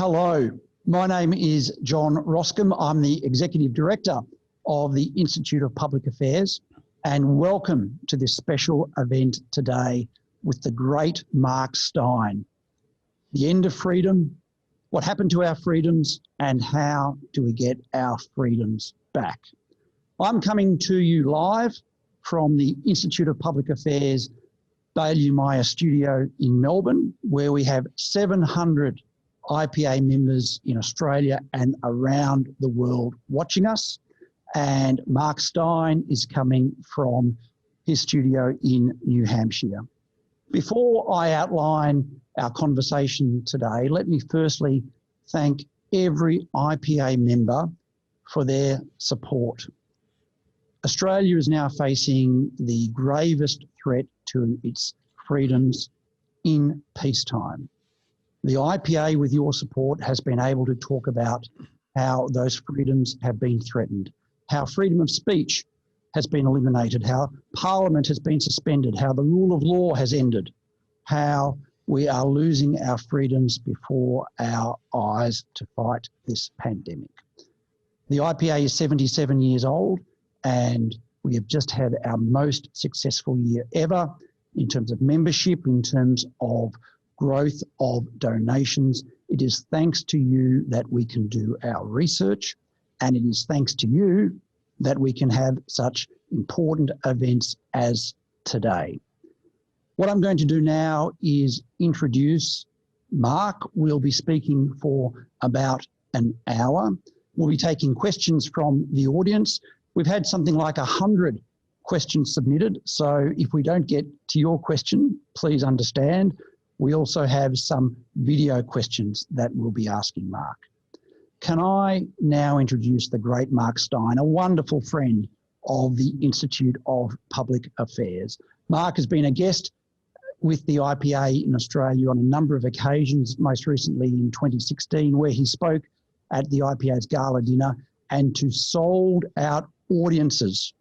Hello, my name is John Roskam. I'm the Executive Director of the Institute of Public Affairs, and welcome to this special event today with the great Mark Steyn. The end of freedom, what happened to our freedoms, and how do we get our freedoms back? I'm coming to you live from the Institute of Public Affairs Baillieu Meyer studio in Melbourne, where we have 700 IPA members in Australia and around the world watching us. And Mark Steyn is coming from his studio in New Hampshire. Before I outline our conversation today, let me firstly thank every IPA member for their support. Australia is now facing the gravest threat to its freedoms in peacetime. The IPA, with your support, has been able to talk about how those freedoms have been threatened, how freedom of speech has been eliminated, how Parliament has been suspended, how the rule of law has ended, how we are losing our freedoms before our eyes to fight this pandemic. The IPA is 77 years old, and we have just had our most successful year ever in terms of membership, in terms of growth of donations. It is thanks to you that we can do our research, and it is thanks to you that we can have such important events as today. What I'm going to do now is introduce Mark. We'll be speaking for about an hour. We'll be taking questions from the audience. We've had something like 100 questions submitted, so if we don't get to your question, please understand. We also have some video questions that we'll be asking Mark. Can I now introduce the great Mark Steyn, a wonderful friend of the Institute of Public Affairs. Mark has been a guest with the IPA in Australia on a number of occasions, most recently in 2016, where he spoke at the IPA's gala dinner and to sold out audiences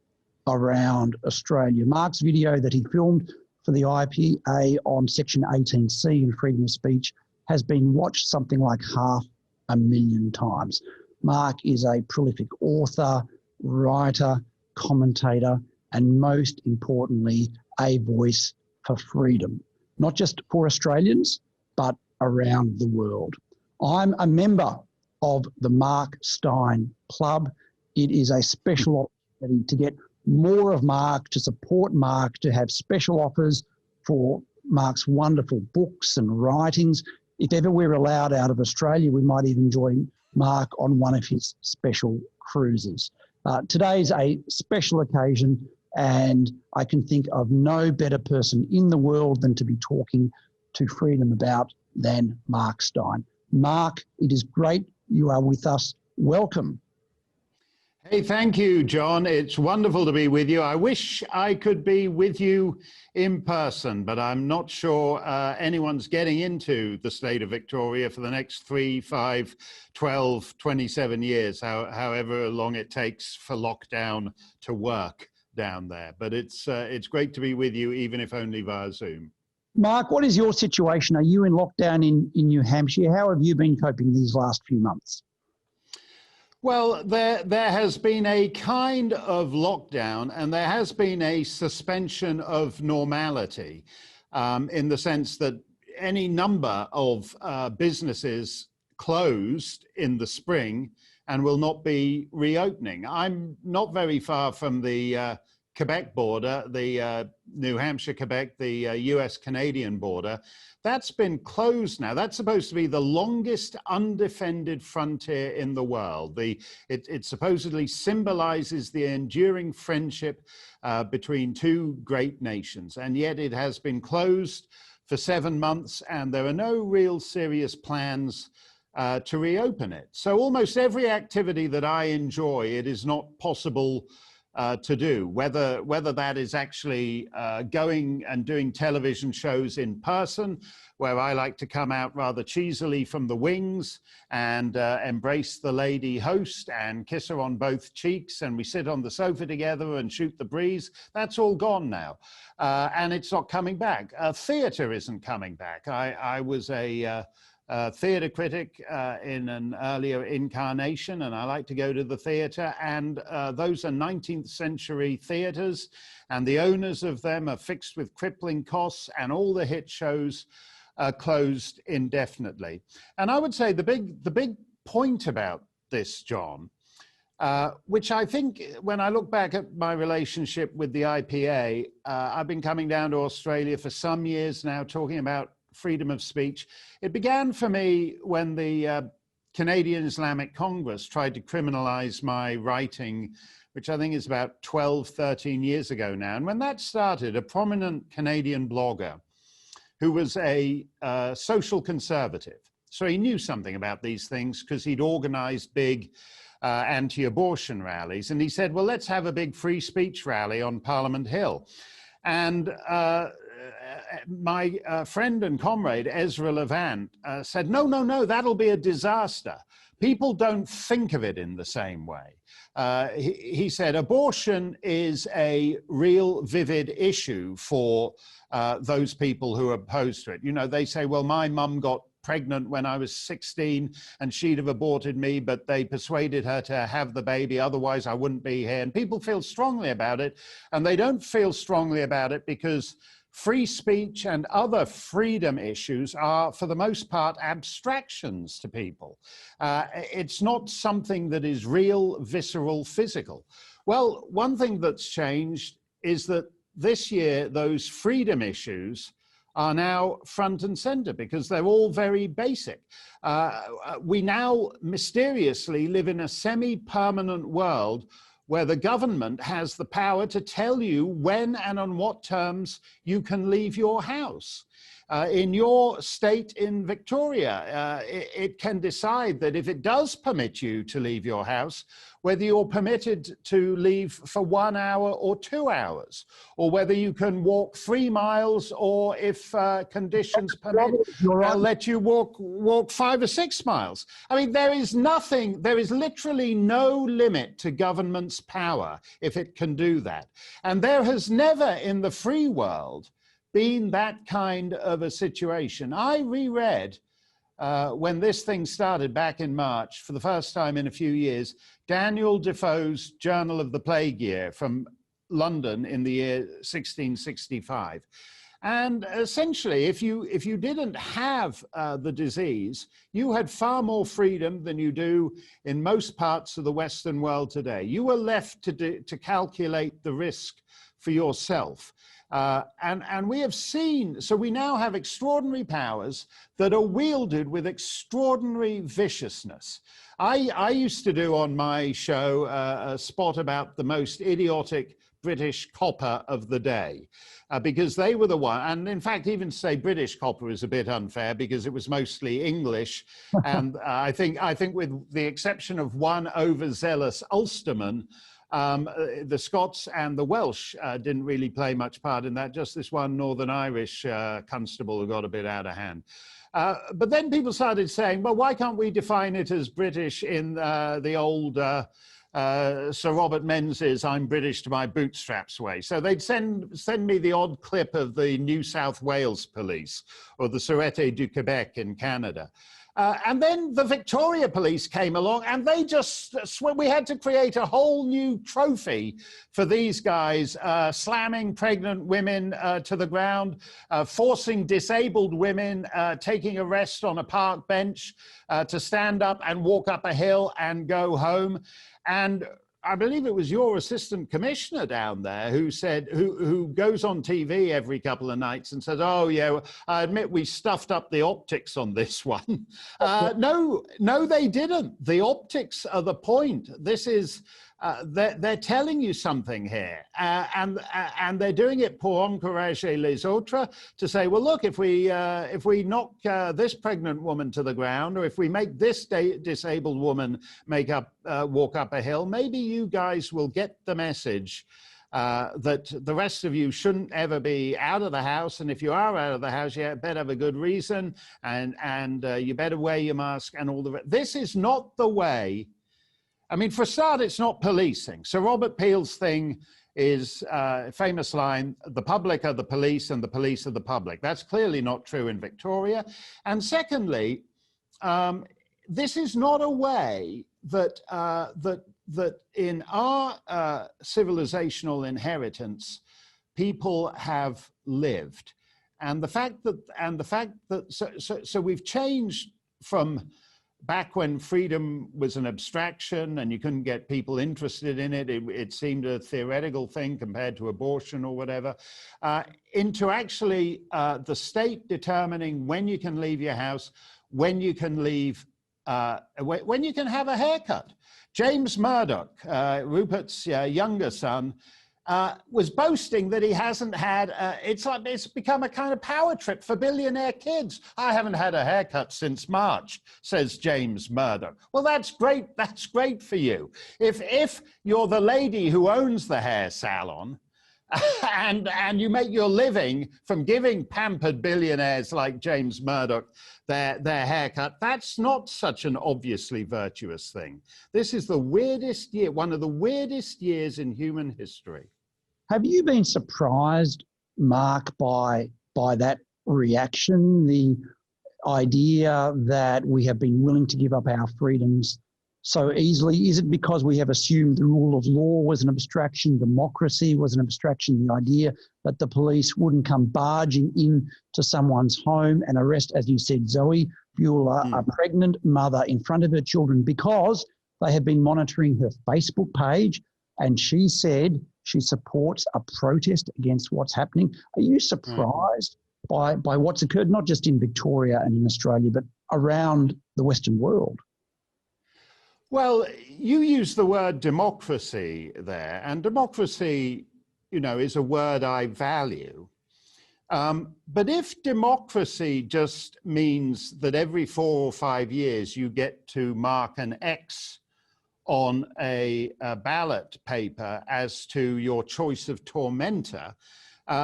around Australia. Mark's video that he filmed for the IPA on Section 18C in freedom of speech has been watched something like 500,000 times. Mark is a prolific author, writer, commentator, and most importantly, a voice for freedom, not just for Australians, but around the world. I'm a member of the Mark Steyn Club. It is a special opportunity to get more of Mark, to support Mark, to have special offers for Mark's wonderful books and writings. If ever we're allowed out of Australia, we might even join Mark on one of his special cruises. Today's a special occasion, and I can think of no better person in the world than to be talking to freedom about than Mark Steyn. Mark, it is great you are with us. Welcome. Hey, thank you, John. It's wonderful to be with you. I wish I could be with you in person, but I'm not sure anyone's getting into the state of Victoria for the next 3, 5, 12, 27 years, however long it takes for lockdown to work down there. But it's great to be with you, even if only via Zoom. Mark, what is your situation? Are you in lockdown in New Hampshire? How have you been coping these last few months? Well, there has been a kind of lockdown, and there has been a suspension of normality in the sense that any number of businesses closed in the spring and will not be reopening. I'm not very far from the Quebec border, the New Hampshire-Quebec, the US-Canadian border. That's been closed now. That's supposed to be the longest undefended frontier in the world. It supposedly symbolizes the enduring friendship between two great nations, and yet it has been closed for 7 months, and there are no real serious plans to reopen it. So almost every activity that I enjoy, it is not possible to do, whether that is actually going and doing television shows in person, where I like to come out rather cheesily from the wings and embrace the lady host and kiss her on both cheeks, and we sit on the sofa together and shoot the breeze. That's all gone now, and it's not coming back. Theatre isn't coming back. I was a theatre critic in an earlier incarnation, and I like to go to the theatre, and those are 19th century theatres, and the owners of them are fixed with crippling costs, and all the hit shows are closed indefinitely. And I would say the big point about this, John, which I think when I look back at my relationship with the IPA, I've been coming down to Australia for some years now talking about freedom of speech. It began for me when the Canadian Islamic Congress tried to criminalize my writing, which I think is about 12, 13 years ago now. And when that started, a prominent Canadian blogger who was a social conservative, so he knew something about these things because he'd organized big anti-abortion rallies. And he said, well, let's have a big free speech rally on Parliament Hill. And my friend and comrade, Ezra Levant, said, no, that'll be a disaster. People don't think of it in the same way. He said, abortion is a real vivid issue for those people who are opposed to it. You know, they say, well, my mum got pregnant when I was 16 and she'd have aborted me, but they persuaded her to have the baby, otherwise I wouldn't be here. And people feel strongly about it, and they don't feel strongly about it because free speech and other freedom issues are, for the most part, abstractions to people. It's not something that is real, visceral, physical. Well, one thing that's changed is that this year, those freedom issues are now front and center because they're all very basic. We now mysteriously live in a semi-permanent world where the government has the power to tell you when and on what terms you can leave your house. In your state in Victoria, it can decide that if it does permit you to leave your house, whether you're permitted to leave for 1 hour or 2 hours, or whether you can walk 3 miles, or if conditions permit, I'll let you walk 5 or 6 miles. I mean, there is literally no limit to government's power if it can do that. And there has never in the free world been that kind of a situation. I reread when this thing started back in March, for the first time in a few years, Daniel Defoe's Journal of the Plague Year from London in the year 1665. And essentially, if you didn't have the disease, you had far more freedom than you do in most parts of the Western world today. You were left to calculate the risk for yourself. And we have seen, so we now have extraordinary powers that are wielded with extraordinary viciousness. I used to do on my show a spot about the most idiotic British copper of the day, because they were the one, and in fact, even to say British copper is a bit unfair because it was mostly English. And I think with the exception of one overzealous Ulsterman, the Scots and the Welsh didn't really play much part in that, just this one Northern Irish constable who got a bit out of hand. But then people started saying, well, why can't we define it as British in the old Sir Robert Menzies, I'm British to my bootstraps way. So they'd send me the odd clip of the New South Wales police or the Sûreté du Québec in Canada. And then the Victoria police came along and they just, we had to create a whole new trophy for these guys, slamming pregnant women to the ground, forcing disabled women taking a rest on a park bench to stand up and walk up a hill and go home. And I believe it was your assistant commissioner down there who said, who goes on TV every couple of nights and says, oh yeah, I admit we stuffed up the optics on this one. No, they didn't. The optics are the point. This is, they're telling you something here, and they're doing it pour encourager les autres, to say, well, look, if we knock this pregnant woman to the ground, or if we make this disabled woman walk up a hill, maybe you guys will get the message that the rest of you shouldn't ever be out of the house, and if you are out of the house, you better have a good reason, and you better wear your mask and all the rest. This is not the way. I mean, for a start, it's not policing. Sir Robert Peel's thing is a famous line, the public are the police and the police are the public. That's clearly not true in Victoria. And secondly, this is not a way that that in our civilizational inheritance people have lived, and the fact that so we've changed from back when freedom was an abstraction and you couldn't get people interested in it, it seemed a theoretical thing compared to abortion or whatever, into actually the state determining when you can leave your house, when you can leave, when you can have a haircut. James Murdoch, Rupert's younger son, was boasting that he hasn't had, it's become a kind of power trip for billionaire kids. I haven't had a haircut since March, says James Murdoch. Well, that's great for you. If you're the lady who owns the hair salon, and you make your living from giving pampered billionaires like James Murdoch their haircut, that's not such an obviously virtuous thing. This is the weirdest year, one of the weirdest years in human history. Have you been surprised, Mark, by that reaction, the idea that we have been willing to give up our freedoms so easily? Is it because we have assumed the rule of law was an abstraction, democracy was an abstraction, the idea that the police wouldn't come barging in to someone's home and arrest, as you said, Zoe Bueller, a pregnant mother, in front of her children, because they have been monitoring her Facebook page and she said she supports a protest against what's happening? Are you surprised by what's occurred, not just in Victoria and in Australia, but around the Western world? Well, you use the word democracy there, and democracy, is a word I value. But if democracy just means that every 4 or 5 years you get to mark an X on a ballot paper as to your choice of tormentor,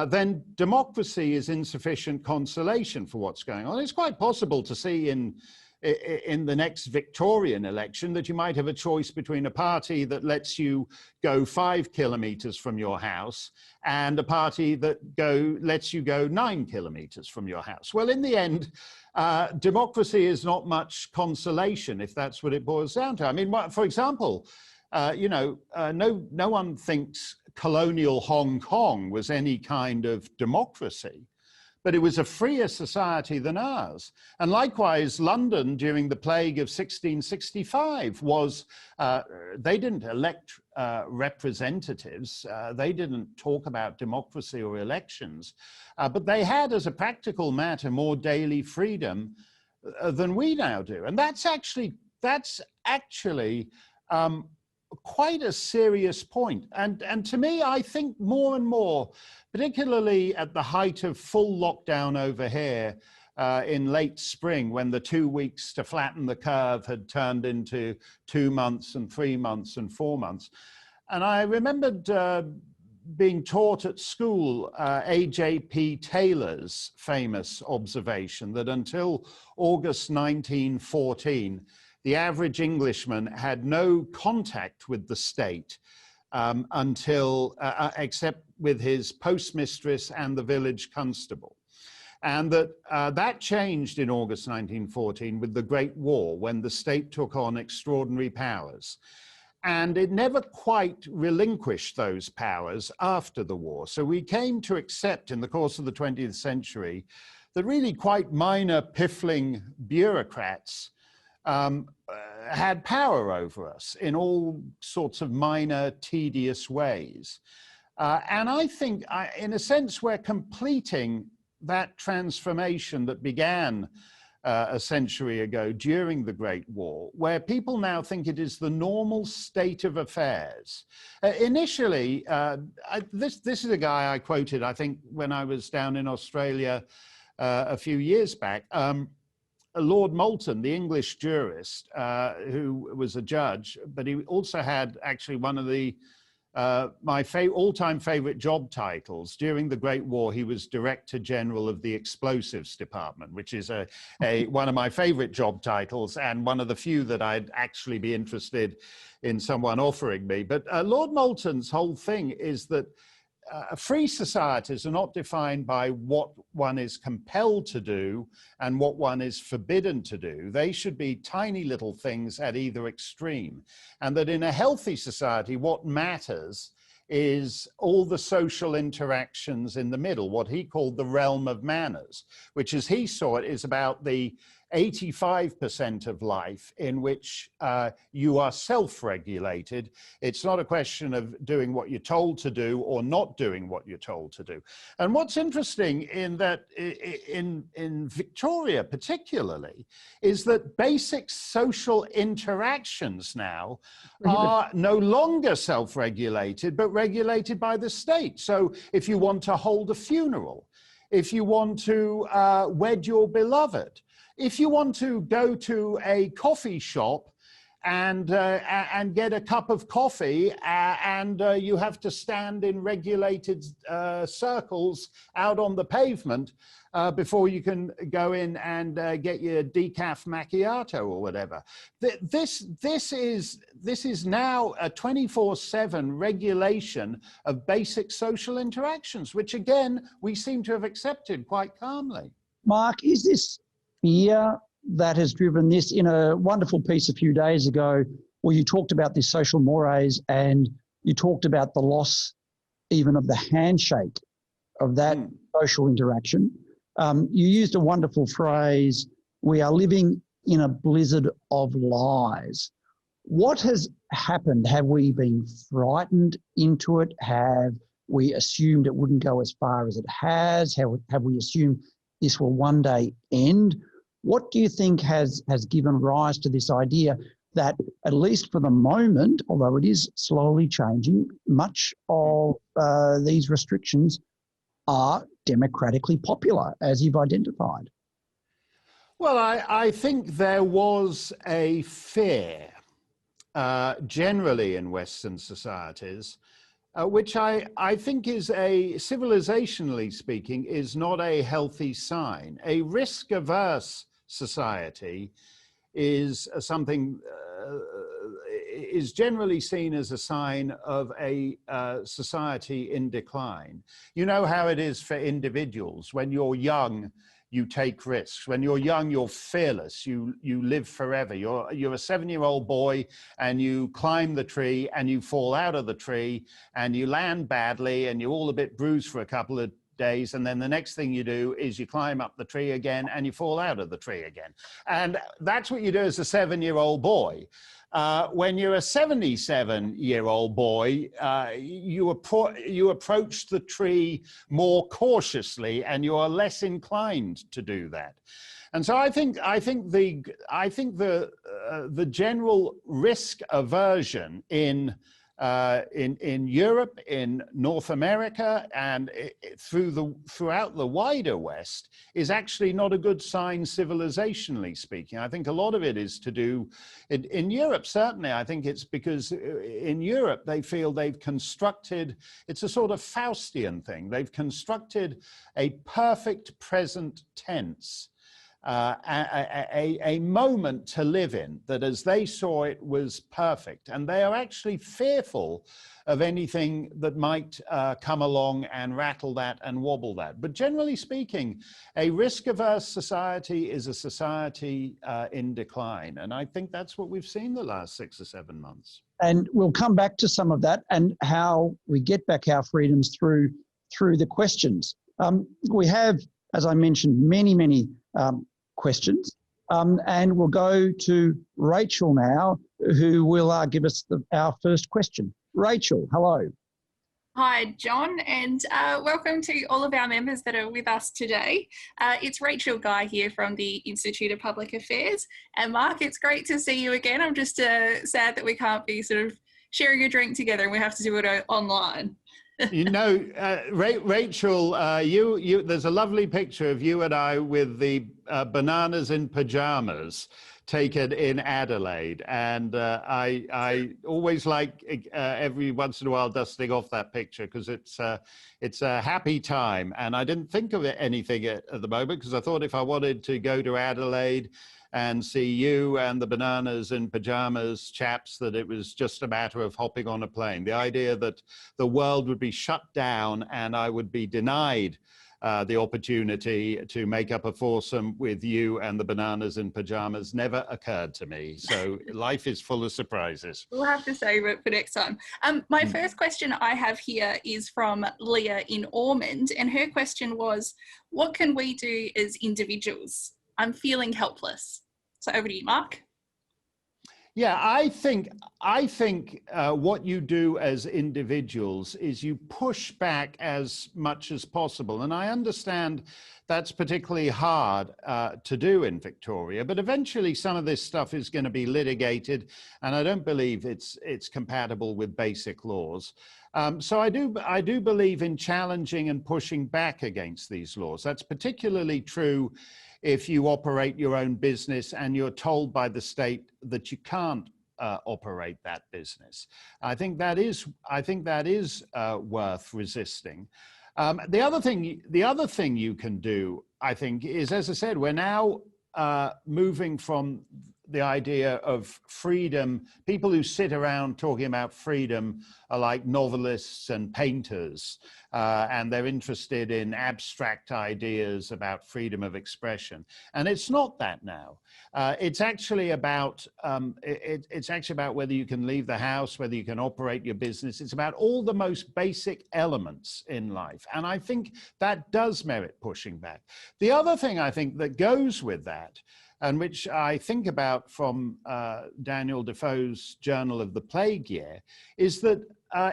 then democracy is insufficient consolation for what's going on. It's quite possible to see in the next Victorian election that you might have a choice between a party that lets you go 5 kilometres from your house and a party that lets you go 9 kilometres from your house. Well, in the end, democracy is not much consolation if that's what it boils down to. I mean, for example, no one thinks colonial Hong Kong was any kind of democracy, but it was a freer society than ours. And likewise, London during the plague of 1665 was, they didn't elect representatives, they didn't talk about democracy or elections, but they had, as a practical matter, more daily freedom than we now do. And that's actually quite a serious point. And to me, I think more and more, particularly at the height of full lockdown over here in late spring, when the 2 weeks to flatten the curve had turned into 2 months and 3 months and 4 months. And I remembered being taught at school A.J.P. Taylor's famous observation that until August 1914, the average Englishman had no contact with the state until, except with his postmistress and the village constable. And that changed in August 1914 with the Great War, when the state took on extraordinary powers. And it never quite relinquished those powers after the war. So we came to accept in the course of the 20th century that really quite minor piffling bureaucrats had power over us in all sorts of minor, tedious ways. And I think, in a sense, we're completing that transformation that began a century ago during the Great War, where people now think it is the normal state of affairs. Initially, this is a guy I quoted, I think, when I was down in Australia a few years back. Lord Moulton, the English jurist, who was a judge, but he also had actually one of the my all-time favorite job titles. During the Great War, he was Director General of the Explosives Department, which is one of my favorite job titles and one of the few that I'd actually be interested in someone offering me. But Lord Moulton's whole thing is that free societies are not defined by what one is compelled to do and what one is forbidden to do. They should be tiny little things at either extreme. And that in a healthy society, what matters is all the social interactions in the middle, what he called the realm of manners, which as he saw it is about the 85% of life in which you are self-regulated. It's not a question of doing what you're told to do or not doing what you're told to do. And what's interesting in that, in Victoria particularly, is that basic social interactions now are no longer self-regulated, but regulated by the state. So if you want to hold a funeral, if you want to wed your beloved, if you want to go to a coffee shop and get a cup of coffee and you have to stand in regulated circles out on the pavement before you can go in and get your decaf macchiato or whatever. This is now a 24/7 regulation of basic social interactions, which again, we seem to have accepted quite calmly. Mark, is this fear that has driven this? In a wonderful piece a few days ago where you talked about this social mores and you talked about the loss even of the handshake of that social interaction. You used a wonderful phrase, we are living in a blizzard of lies. What has happened? Have we been frightened into it? Have we assumed it wouldn't go as far as it has? Have we assumed this will one day end? What do you think has given rise to this idea that, at least for the moment, although it is slowly changing, much of these restrictions are democratically popular, as you've identified? Well, I think there was a fear generally in Western societies, which I think is civilizationally speaking, is not a healthy sign. A risk-averse society is something, is generally seen as a sign of a society in decline. You know how it is for individuals. When you're young, you take risks. When you're young, you're fearless. You live forever. You're a 7-year-old boy and you climb the tree and you fall out of the tree and you land badly and you're all a bit bruised for a couple of days, and then the next thing you do is you climb up the tree again and you fall out of the tree again. And that's what you do as a 7-year-old boy. When you're a 77-year-old boy, you approach the tree more cautiously and you are less inclined to do that. And so I think the general risk aversion in Europe, in North America, and throughout the wider West is actually not a good sign civilizationally speaking. I think a lot of it is to do, in Europe certainly, I think it's because in Europe they feel they've constructed, it's a sort of Faustian thing, they've constructed a perfect present tense. A moment to live in that, as they saw it, was perfect, and they are actually fearful of anything that might come along and rattle that and wobble that. But generally speaking, a risk-averse society is a society in decline, and I think that's what we've seen the last 6 or 7 months. And we'll come back to some of that and how we get back our freedoms through the questions. We have, as I mentioned, many questions, and we'll go to Rachel now, who will give us our first question. Rachel, hello. Hi, John, and welcome to all of our members that are with us today. It's Rachel Guy here from the Institute of Public Affairs. And Mark, it's great to see you again. I'm just sad that we can't be sort of sharing a drink together and we have to do it online. You know, Rachel, there's a lovely picture of you and I with the bananas in pajamas taken in Adelaide. And I always like every once in a while dusting off that picture because it's a happy time. And I didn't think of anything at the moment because I thought if I wanted to go to Adelaide and see you and the bananas in pajamas chaps, that it was just a matter of hopping on a plane. The idea that the world would be shut down and I would be denied the opportunity to make up a foursome with you and the bananas in pajamas never occurred to me. So life is full of surprises. We'll have to save it for next time. My first question I have here is from Leah in Ormond, and her question was, what can we do as individuals? I'm feeling helpless. So over to you, Mark. Yeah, I think what you do as individuals is you push back as much as possible. And I understand that's particularly hard to do in Victoria, but eventually some of this stuff is going to be litigated, and I don't believe it's compatible with basic laws. So I do believe in challenging and pushing back against these laws. That's particularly true if you operate your own business and you're told by the state that you can't operate that business. I think that is worth resisting. The other thing you can do, I think, is, as I said, we're now moving from the idea of freedom. People who sit around talking about freedom are like novelists and painters, and they're interested in abstract ideas about freedom of expression. And it's not that now. It's actually about whether you can leave the house, whether you can operate your business. It's about all the most basic elements in life. And I think that does merit pushing back. The other thing I think that goes with that, and which I think about from Daniel Defoe's Journal of the Plague Year, is that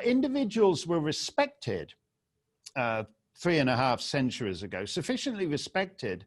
individuals were respected 3.5 centuries ago, sufficiently respected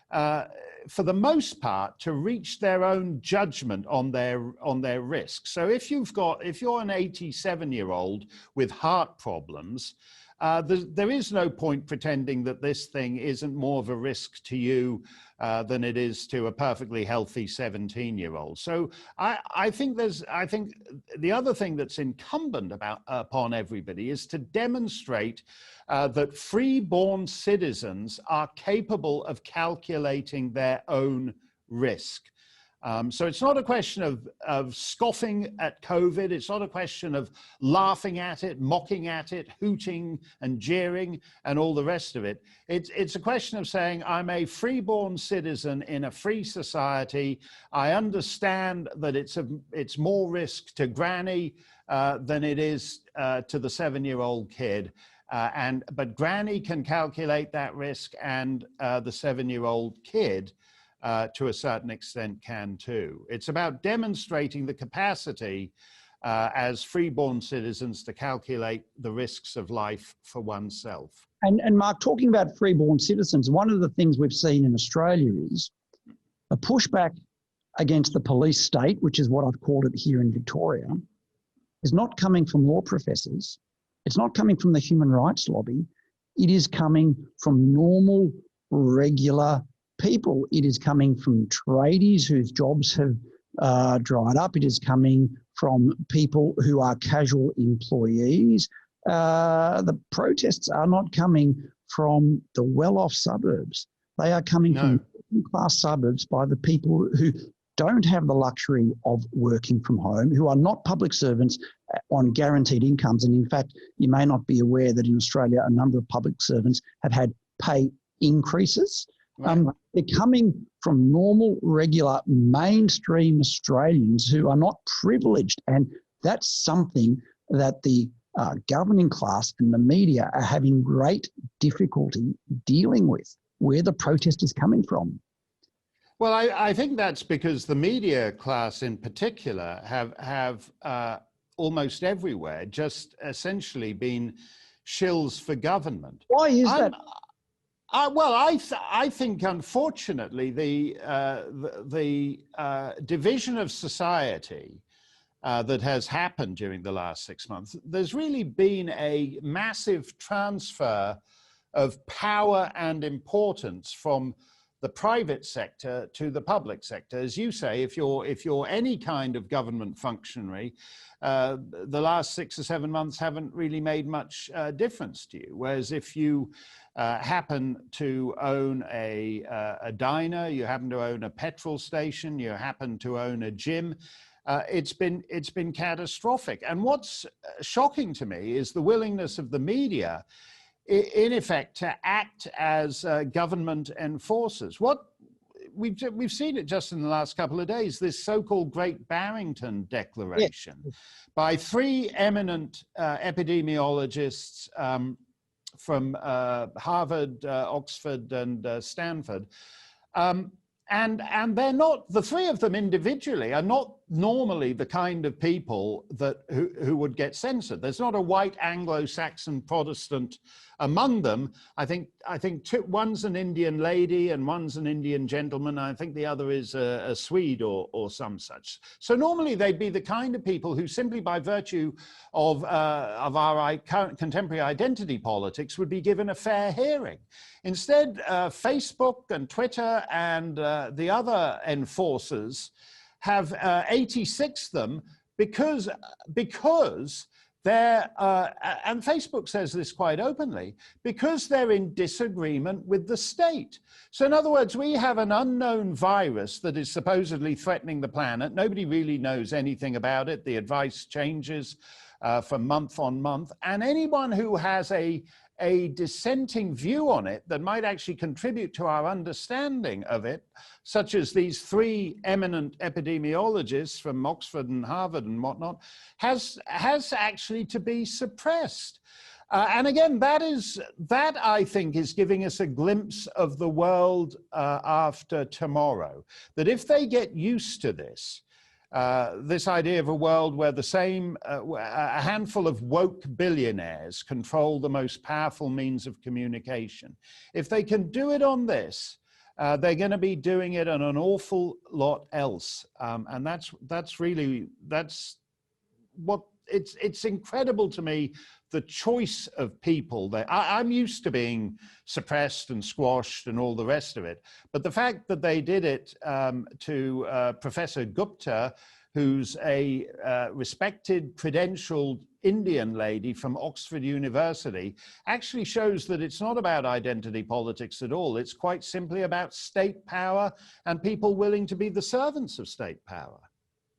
for the most part to reach their own judgment on their risk. So if you're an 87-year-old with heart problems, there is no point pretending that this thing isn't more of a risk to you than it is to a perfectly healthy 17-year-old. So I think the other thing that's incumbent upon everybody is to demonstrate that free-born citizens are capable of calculating their own risk. So it's not a question of scoffing at COVID. It's not a question of laughing at it, mocking at it, hooting and jeering and all the rest of it. It's a question of saying, I'm a free-born citizen in a free society. I understand that it's more risk to granny than it is to the 7-year-old kid. But granny can calculate that risk, and the 7-year-old kid to a certain extent can too. It's about demonstrating the capacity as freeborn citizens to calculate the risks of life for oneself. And Mark, talking about freeborn citizens, one of the things we've seen in Australia is a pushback against the police state, which is what I've called it here in Victoria, is not coming from law professors. It's not coming from the human rights lobby. It is coming from normal, regular people. It is coming from tradies whose jobs have dried up. It is coming from people who are casual employees. The protests are not coming from the well-off suburbs. They are coming from class suburbs by the people who don't have the luxury of working from home, who are not public servants on guaranteed incomes. And in fact, you may not be aware that in Australia, a number of public servants have had pay increases. Right. They're coming from normal, regular, mainstream Australians who are not privileged. And that's something that the governing class and the media are having great difficulty dealing with, where the protest is coming from. Well, I think that's because the media class in particular have almost everywhere just essentially been shills for government. Why is that? I think, unfortunately, the division of society that has happened during the last 6 months, there's really been a massive transfer of power and importance from the private sector to the public sector. As you say, if you're any kind of government functionary, the last 6 or 7 months haven't really made much difference to you. Whereas if you happen to own a diner, you happen to own a petrol station, you happen to own a gym, it's been catastrophic. And what's shocking to me is the willingness of the media, in effect, to act as government enforcers. What we've seen it just in the last couple of days, this so-called Great Barrington Declaration by 3 eminent epidemiologists from Harvard, Oxford, and Stanford. And they're not, the 3 of them individually are not normally the kind of people that who would get censored. There's not a white Anglo-Saxon Protestant among them. I think one's an Indian lady and one's an Indian gentleman. I think the other is a Swede or some such. So normally they'd be the kind of people who simply by virtue of our current contemporary identity politics would be given a fair hearing. Instead, Facebook and Twitter and the other enforcers have 86 them because they're, and Facebook says this quite openly, because they're in disagreement with the state. So in other words, we have an unknown virus that is supposedly threatening the planet. Nobody really knows anything about it. The advice changes from month on month. And anyone who has a dissenting view on it that might actually contribute to our understanding of it, such as these 3 eminent epidemiologists from Oxford and Harvard and whatnot, has actually to be suppressed. And again, that I think is giving us a glimpse of the world after tomorrow. That if they get used to this idea of a world where a handful of woke billionaires control the most powerful means of communication. If they can do it on this, they're going to be doing it on an awful lot else. And that's what it's incredible to me, the choice of people. I'm used to being suppressed and squashed and all the rest of it. But the fact that they did it to Professor Gupta, who's a respected, credentialed Indian lady from Oxford University, actually shows that it's not about identity politics at all. It's quite simply about state power and people willing to be the servants of state power.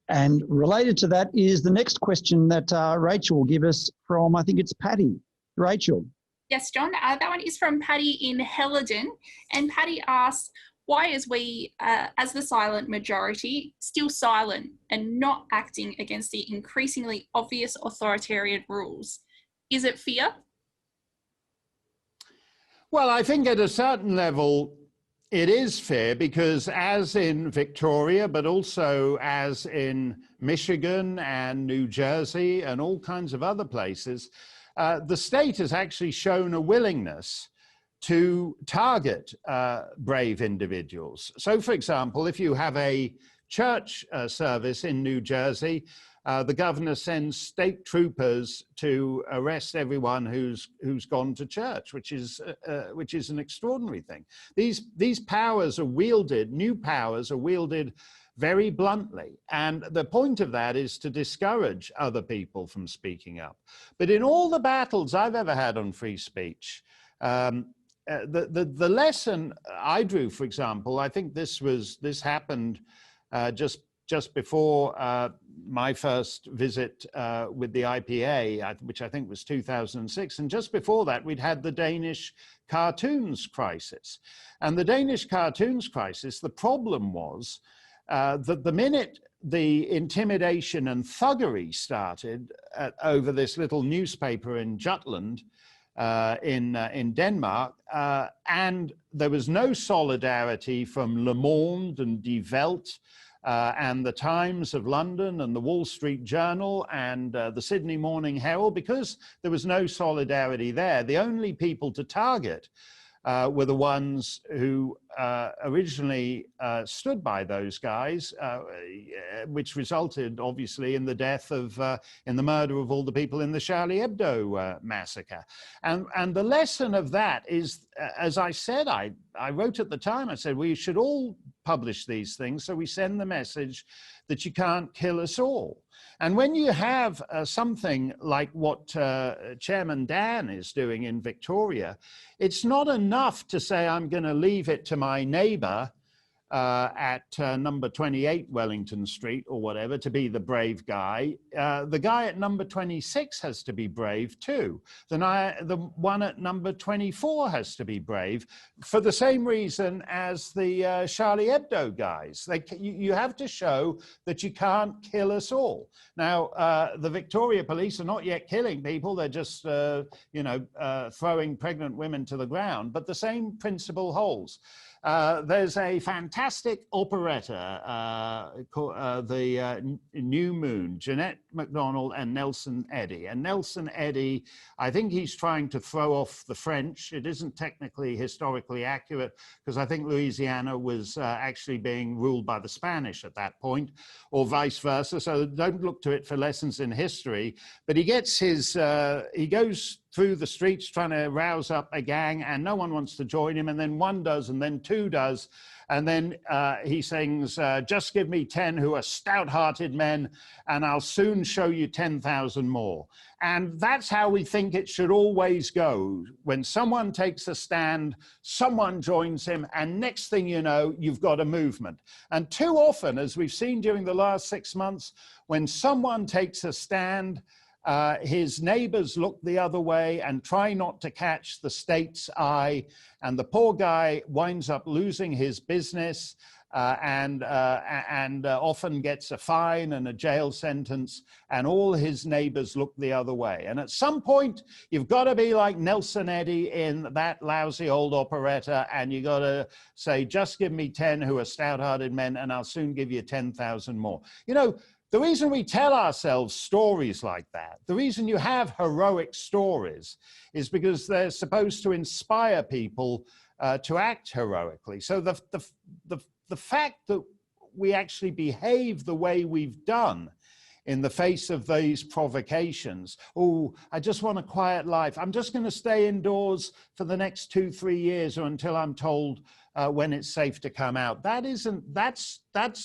And related to that is the next question that Rachel will give us from, I think it's Patty. Rachel. Yes, John, that one is from Patty in Helidon. And Patty asks, why is we, as the silent majority, still silent and not acting against the increasingly obvious authoritarian rules? Is it fear? Well, I think at a certain level, it is fear, because as in Victoria, but also as in Michigan and New Jersey and all kinds of other places, the state has actually shown a willingness to target brave individuals. So, for example, if you have a church service in New Jersey, the governor sends state troopers to arrest everyone who's gone to church, which is an extraordinary thing. These powers are wielded, new powers are wielded very bluntly, and the point of that is to discourage other people from speaking up. But in all the battles I've ever had on free speech, the lesson I drew, for example, I think this happened just before my first visit with the IPA, which I think was 2006. And just before that, we'd had the Danish cartoons crisis. And the Danish cartoons crisis, the problem was that the minute the intimidation and thuggery started over this little newspaper in Jutland, in Denmark, and there was no solidarity from Le Monde and Die Welt, and the Times of London and the Wall Street Journal and the Sydney Morning Herald, because there was no solidarity there. The only people to target were the ones who originally stood by those guys, which resulted obviously in the death of, in the murder of all the people in the Charlie Hebdo massacre. And the lesson of that is, as I said, I wrote at the time, I said, we should all publish these things so we send the message that you can't kill us all. And when you have something like what Chairman Dan is doing in Victoria, it's not enough to say, I'm going to leave it to my neighbour at number 28 Wellington Street or whatever to be the brave guy. The guy at number 26 has to be brave too. The one at number 24 has to be brave for the same reason as the Charlie Hebdo guys. You have to show that you can't kill us all. Now, the Victoria police are not yet killing people. They're just, throwing pregnant women to the ground. But the same principle holds. There's a fantastic operetta, the New Moon, Jeanette MacDonald and Nelson Eddy. And Nelson Eddy, I think he's trying to throw off the French. It isn't technically historically accurate because I think Louisiana was actually being ruled by the Spanish at that point, or vice versa. So don't look to it for lessons in history. But he gets his, he goes through the streets trying to rouse up a gang, and no one wants to join him, and then one does, and then two does, and then he sings, just give me 10 who are stout-hearted men, and I'll soon show you 10,000 more. And that's how we think it should always go. When someone takes a stand, someone joins him, and next thing you know, you've got a movement. And too often, as we've seen during the last 6 months, when someone takes a stand, his neighbors look the other way and try not to catch the state's eye, and the poor guy winds up losing his business and often gets a fine and a jail sentence, and all his neighbors look the other way. And at some point, you've got to be like Nelson Eddy in that lousy old operetta, and you got to say, just give me 10 who are stout-hearted men, and I'll soon give you 10,000 more. You know, the reason we tell ourselves stories like that, the reason you have heroic stories, is because they're supposed to inspire people to act heroically. So the fact that we actually behave the way we've done in the face of these provocations, oh, I just want a quiet life, I'm just going to stay indoors for the next 2-3 years or until I'm told when it's safe to come out. That's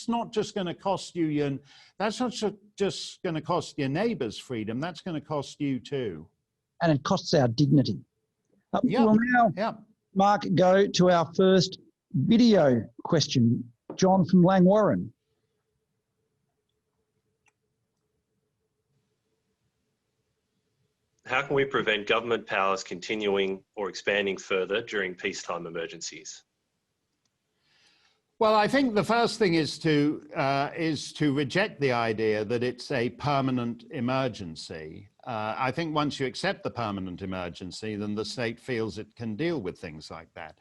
not just going to cost you that's not just going to cost your neighbor's freedom, that's going to cost you too. And it costs our dignity. We'll now, Mark, go to our first video question. John from Langwarrin. How can we prevent government powers continuing or expanding further during peacetime emergencies? Well, I think the first thing is to reject the idea that it's a permanent emergency. I think once you accept the permanent emergency, then the state feels it can deal with things like that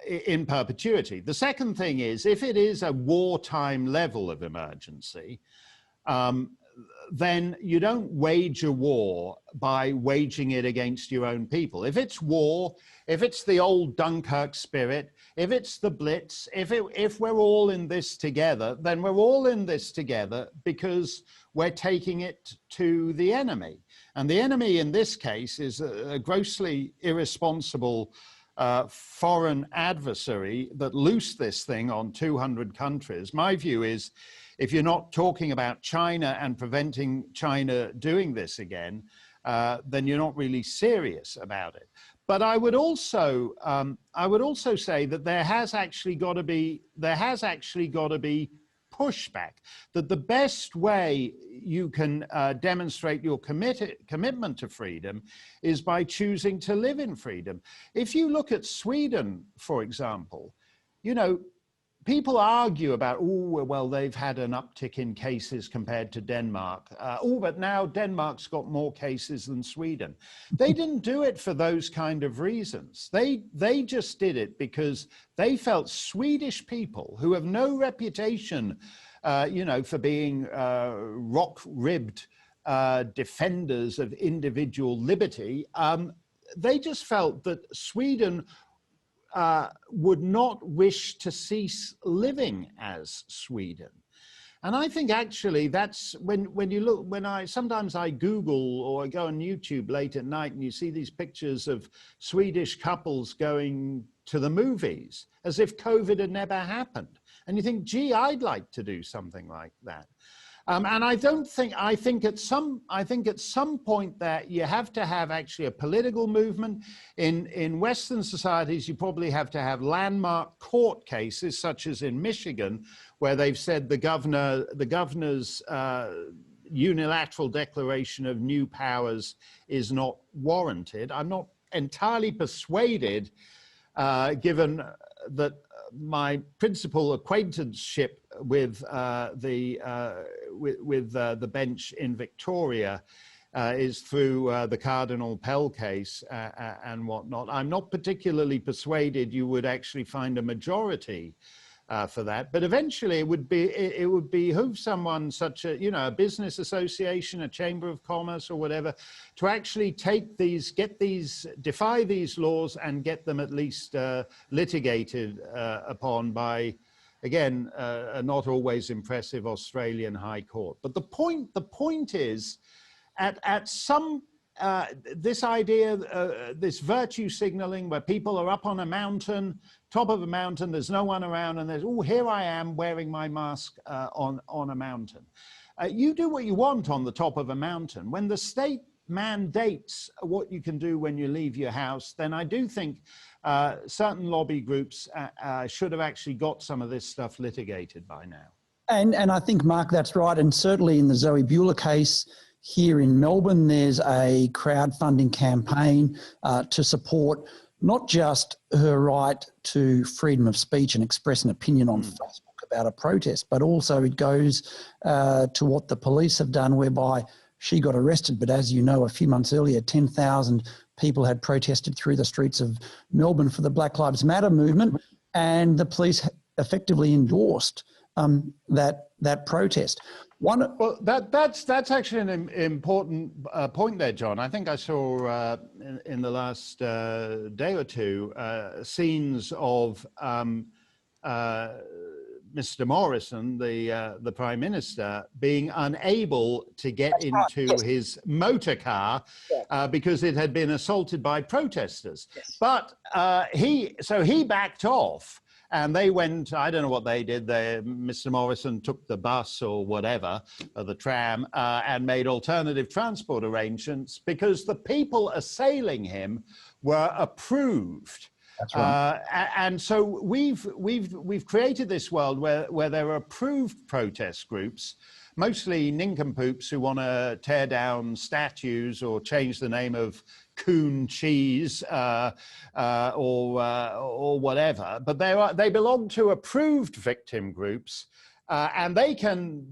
in perpetuity. The second thing is, if it is a wartime level of emergency, then you don't wage a war by waging it against your own people. If it's war, if it's the old Dunkirk spirit, if it's the Blitz, if we're all in this together, then we're all in this together because we're taking it to the enemy. And the enemy in this case is a grossly irresponsible foreign adversary that loosed this thing on 200 countries. My view is, if you're not talking about China and preventing China doing this again, then you're not really serious about it. But I would also say that there has actually got to be pushback. That the best way you can demonstrate your commitment to freedom is by choosing to live in freedom. If you look at Sweden, for example, you know, people argue about, oh, well, they've had an uptick in cases compared to Denmark. Oh, but now Denmark's got more cases than Sweden. They didn't do it for those kind of reasons. They just did it because they felt Swedish people who have no reputation, for being rock-ribbed defenders of individual liberty, they just felt that Sweden would not wish to cease living as Sweden. And I think actually that's when you look, sometimes I Google or I go on YouTube late at night and you see these pictures of Swedish couples going to the movies as if COVID had never happened. And you think, gee, I'd like to do something like that. And I think at some point that you have to have actually a political movement. In Western societies, you probably have to have landmark court cases, such as in Michigan, where they've said the governor's unilateral declaration of new powers is not warranted. I'm not entirely persuaded, given that my principal acquaintanceship with the bench in Victoria is through the Cardinal Pell case and whatnot. I'm not particularly persuaded you would actually find a majority for that, but eventually it would behoove someone such a, a business association, a chamber of commerce or whatever, to actually defy these laws and get them at least litigated upon by, again, a not always impressive Australian High Court. But the point is, at some this idea, this virtue signaling, where people are up on a mountain, top of a mountain, there's no one around, and there's, oh, here I am wearing my mask on a mountain. You do what you want on the top of a mountain. When the state mandates what you can do when you leave your house, then I do think certain lobby groups should have actually got some of this stuff litigated by now. And I think, Mark, that's right. And certainly in the Zoe Buhler case here in Melbourne, there's a crowdfunding campaign to support not just her right to freedom of speech and express an opinion on Facebook about a protest, but also it goes to what the police have done, whereby she got arrested. But as you know, a few months earlier, 10,000 people had protested through the streets of Melbourne for the Black Lives Matter movement, and the police effectively endorsed that protest. Well, that's actually an important point there, John. I think I saw in the last day or two scenes of Mr. Morrison, the Prime Minister, being unable to get into his motor car because it had been assaulted by protesters. Yes. But he backed off. And they went, I don't know what they did. Mr. Morrison took the bus or whatever, or the tram, and made alternative transport arrangements because the people assailing him were approved. That's right. And so we've created this world where there are approved protest groups, mostly nincompoops who want to tear down statues or change the name of Coon cheese or whatever, but they belong to approved victim groups, and they can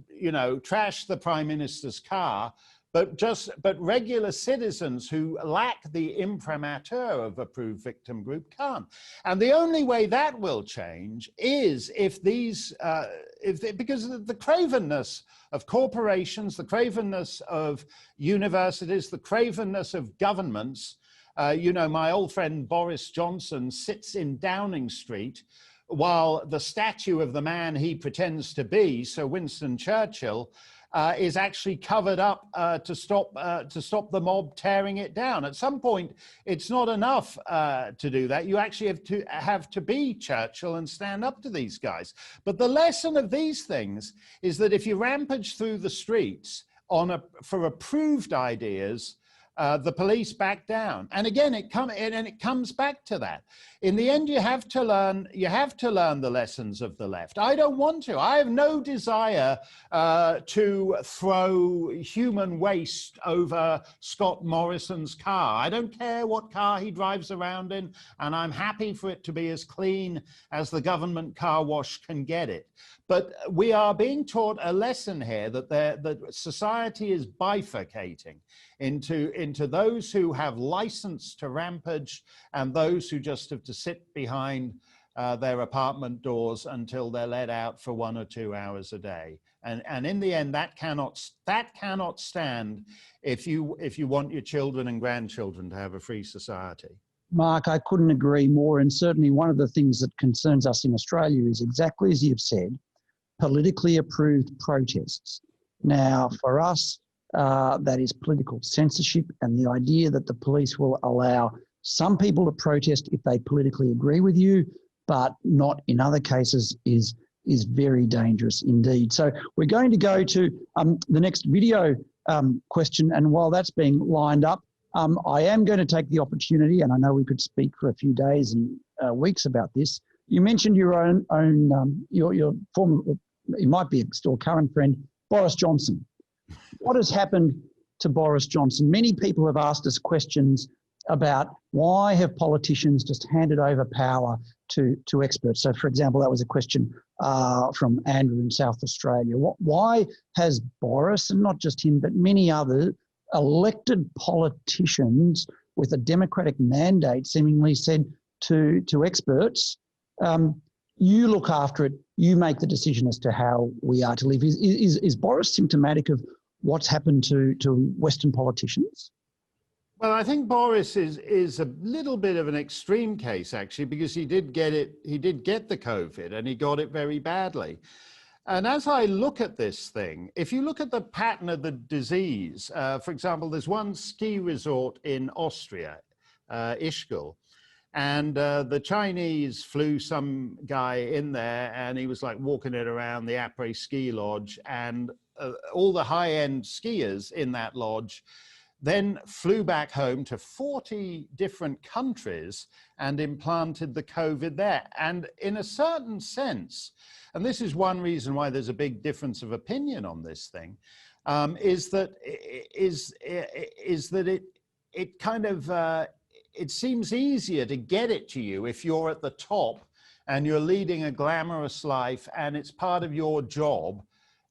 trash the Prime Minister's car, but regular citizens who lack the imprimatur of approved victim group can't. And the only way that will change is if because of the cravenness of corporations, the cravenness of universities, the cravenness of governments. My old friend Boris Johnson sits in Downing Street while the statue of the man he pretends to be, Sir Winston Churchill, is actually covered up to stop the mob tearing it down. At some point, it's not enough to do that. You actually have to be Churchill and stand up to these guys. But the lesson of these things is that if you rampage through the streets for approved ideas, the police back down. And again, it comes back to that. In the end, you have to learn the lessons of the left. I don't want to. I have no desire to throw human waste over Scott Morrison's car. I don't care what car he drives around in, and I'm happy for it to be as clean as the government car wash can get it. But we are being taught a lesson here that society is bifurcating into those who have license to rampage and those who just have to sit behind their apartment doors until they're let out for 1 or 2 hours a day. And in the end, that cannot stand if you want your children and grandchildren to have a free society. Mark, I couldn't agree more. And certainly one of the things that concerns us in Australia is exactly as you've said, politically approved protests. Now, for us, that is political censorship, and the idea that the police will allow some people to protest if they politically agree with you, but not in other cases is very dangerous indeed. So we're going to go to the next video question, and while that's being lined up, I am going to take the opportunity, and I know we could speak for a few days and weeks about this. You mentioned your your former, it might be still current friend, Boris Johnson. What has happened to Boris Johnson? Many people have asked us questions about why have politicians just handed over power to experts. So, for example, that was a question from Andrew in South Australia. Why has Boris, and not just him, but many other elected politicians with a democratic mandate seemingly said to experts, you look after it, you make the decision as to how we are to live? Is Boris symptomatic of what's happened to Western politicians? Well, I think Boris is a little bit of an extreme case, actually, because he did get the COVID, and he got it very badly. And as I look at this thing, if you look at the pattern of the disease, for example, there's one ski resort in Austria, Ischgl, and the Chinese flew some guy in there, and he was like walking it around the après ski lodge, and all the high-end skiers in that lodge then flew back home to 40 different countries and implanted the COVID there. And in a certain sense, and this is one reason why there's a big difference of opinion on this thing, is that it kind of, it seems easier to get it to you if you're at the top and you're leading a glamorous life, and it's part of your job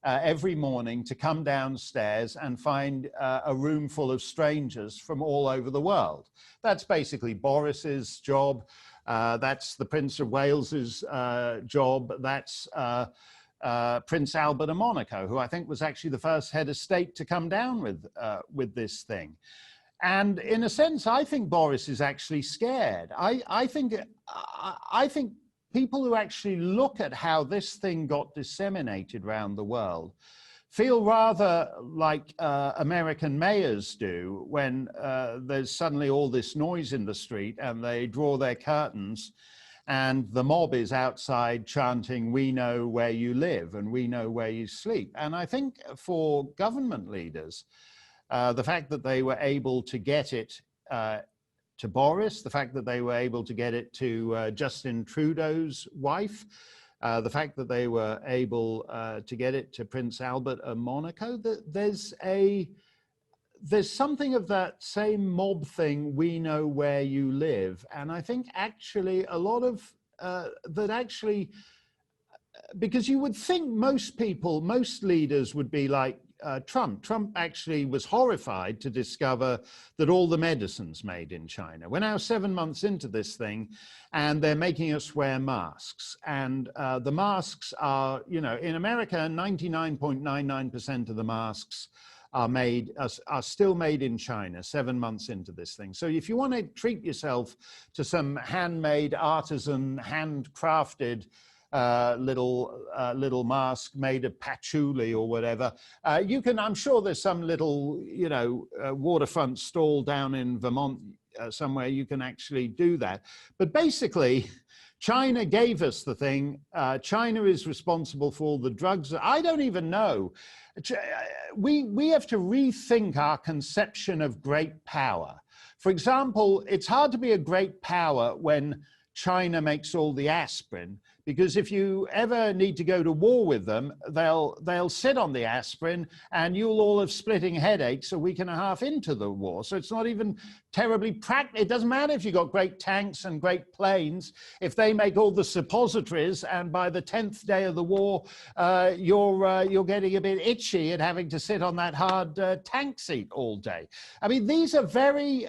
every morning to come downstairs and find a room full of strangers from all over the world. That's basically Boris's job. That's the Prince of Wales's job. That's Prince Albert of Monaco, who I think was actually the first head of state to come down with this thing. And in a sense, I think Boris is actually scared. I think people who actually look at how this thing got disseminated around the world feel rather like American mayors do when there's suddenly all this noise in the street and they draw their curtains and the mob is outside chanting, "We know where you live and we know where you sleep." And I think for government leaders, the fact that they were able to get it to Boris, the fact that they were able to get it to Justin Trudeau's wife, the fact that they were able to get it to Prince Albert of Monaco, there's something of that same mob thing, "We know where you live." And I think actually a lot of that actually, because you would think most people, most leaders would be like Trump. Trump actually was horrified to discover that all the medicines made in China. We're now 7 months into this thing, and they're making us wear masks. And the masks are, you know, in America, 99.99% of the masks are still made in China 7 months into this thing. So if you want to treat yourself to some handmade, artisan, handcrafted little mask made of patchouli or whatever, you can, I'm sure there's some little, you know, waterfront stall down in Vermont somewhere you can actually do that. But basically, China gave us the thing. China is responsible for all the drugs. I don't even know. We have to rethink our conception of great power. For example, it's hard to be a great power when China makes all the aspirin, because if you ever need to go to war with them, they'll sit on the aspirin and you'll all have splitting headaches a week and a half into the war. So it's not even terribly practical. It doesn't matter if you've got great tanks and great planes. If they make all the suppositories and by the 10th day of the war, you're getting a bit itchy and having to sit on that hard tank seat all day. I mean, these are very,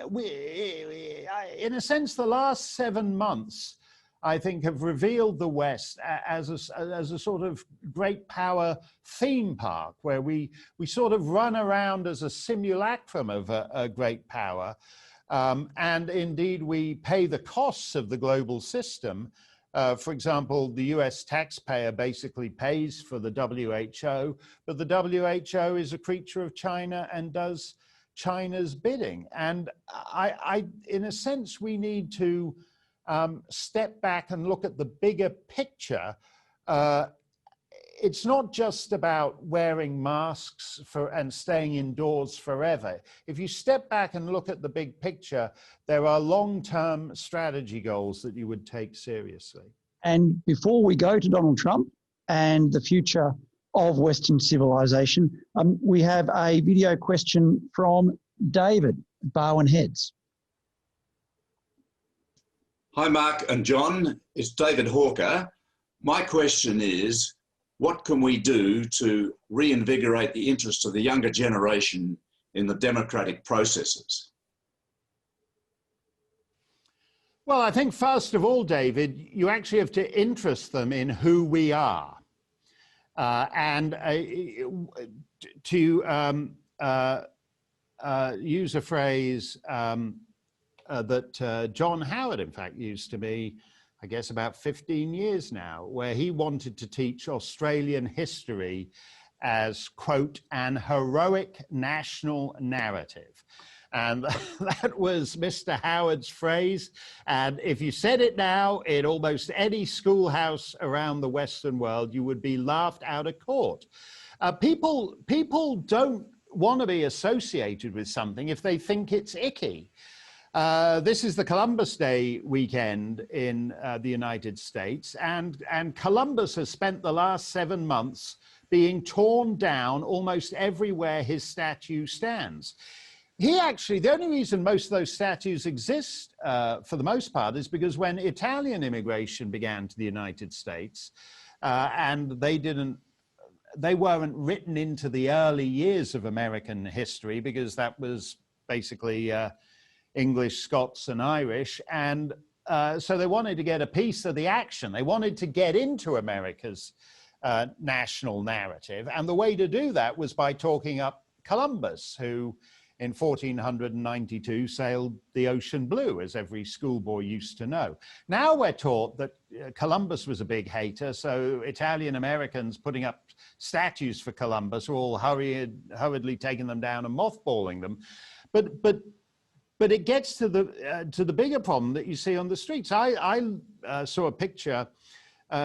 in a sense, the last 7 months I think, have revealed the West as a sort of great power theme park, where we sort of run around as a simulacrum of a great power. And indeed, we pay the costs of the global system. For example, the US taxpayer basically pays for the WHO, but the WHO is a creature of China and does China's bidding. And in a sense, we need to step back and look at the bigger picture. It's not just about wearing masks and staying indoors forever. If you step back and look at the big picture, there are long-term strategy goals that you would take seriously. And before we go to Donald Trump and the future of Western civilization, we have a video question from David, Barwon Heads. Hi, Mark and John. It's David Hawker. My question is, what can we do to reinvigorate the interest of the younger generation in the democratic processes? Well, I think first of all, David, you actually have to interest them in who we are. And to use a phrase that John Howard, in fact, used to me, I guess about 15 years now, where he wanted to teach Australian history as, quote, an heroic national narrative. And that was Mr. Howard's phrase. And if you said it now in almost any schoolhouse around the Western world, you would be laughed out of court. People don't want to be associated with something if they think it's icky. This is the Columbus Day weekend in the United States, and Columbus has spent the last 7 months being torn down almost everywhere his statue stands. He actually, the only reason most of those statues exist for the most part is because when Italian immigration began to the United States, and they weren't written into the early years of American history because that was basically English, Scots, and Irish. And so they wanted to get a piece of the action. They wanted to get into America's national narrative. And the way to do that was by talking up Columbus, who in 1492 sailed the ocean blue, as every schoolboy used to know. Now we're taught that Columbus was a big hater, so Italian Americans putting up statues for Columbus are all hurriedly taking them down and mothballing them. But it gets to the bigger problem that you see on the streets. I saw a picture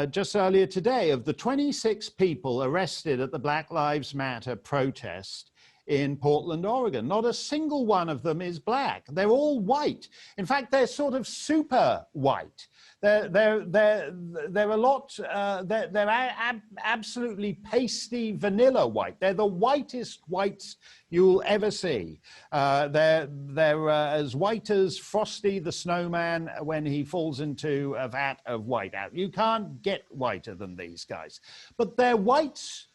just earlier today of the 26 people arrested at the Black Lives Matter protest in Portland, Oregon. Not a single one of them is black. They're all white. In fact, they're sort of super white. They're absolutely pasty vanilla white. They're the whitest whites you'll ever see. They're as white as Frosty the Snowman when he falls into a vat of whiteout. You can't get whiter than these guys. But they're whites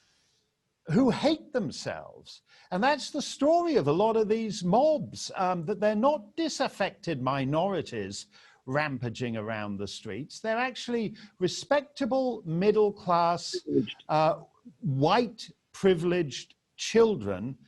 who hate themselves. And that's the story of a lot of these mobs, that they're not disaffected minorities rampaging around the streets. They're actually respectable, middle-class, white, privileged children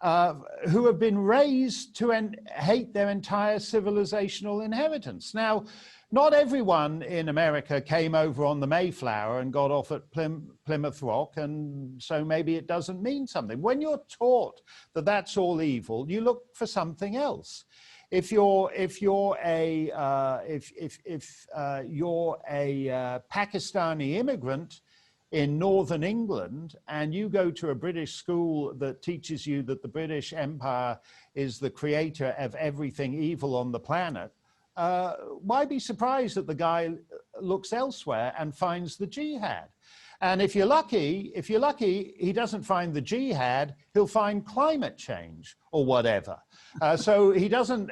who have been raised to hate their entire civilizational inheritance. Now, not everyone in America came over on the Mayflower and got off at Plymouth Rock, and so maybe it doesn't mean something. When you're taught that that's all evil, you look for something else. If you're a Pakistani immigrant in Northern England and you go to a British school that teaches you that the British Empire is the creator of everything evil on the planet, why be surprised that the guy looks elsewhere and finds the jihad? And if you're lucky, he doesn't find the jihad, he'll find climate change or whatever. So he doesn't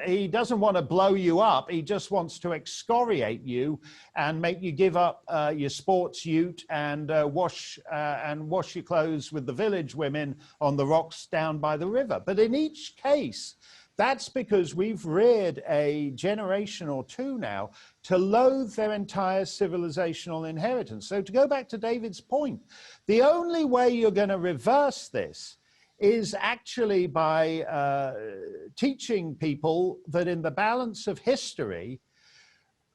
want to blow you up. He just wants to excoriate you and make you give up your sports ute and wash your clothes with the village women on the rocks down by the river. But in each case, That's because we've reared a generation or two now to loathe their entire civilizational inheritance. So to go back to David's point, the only way you're going to reverse this is actually by teaching people that in the balance of history,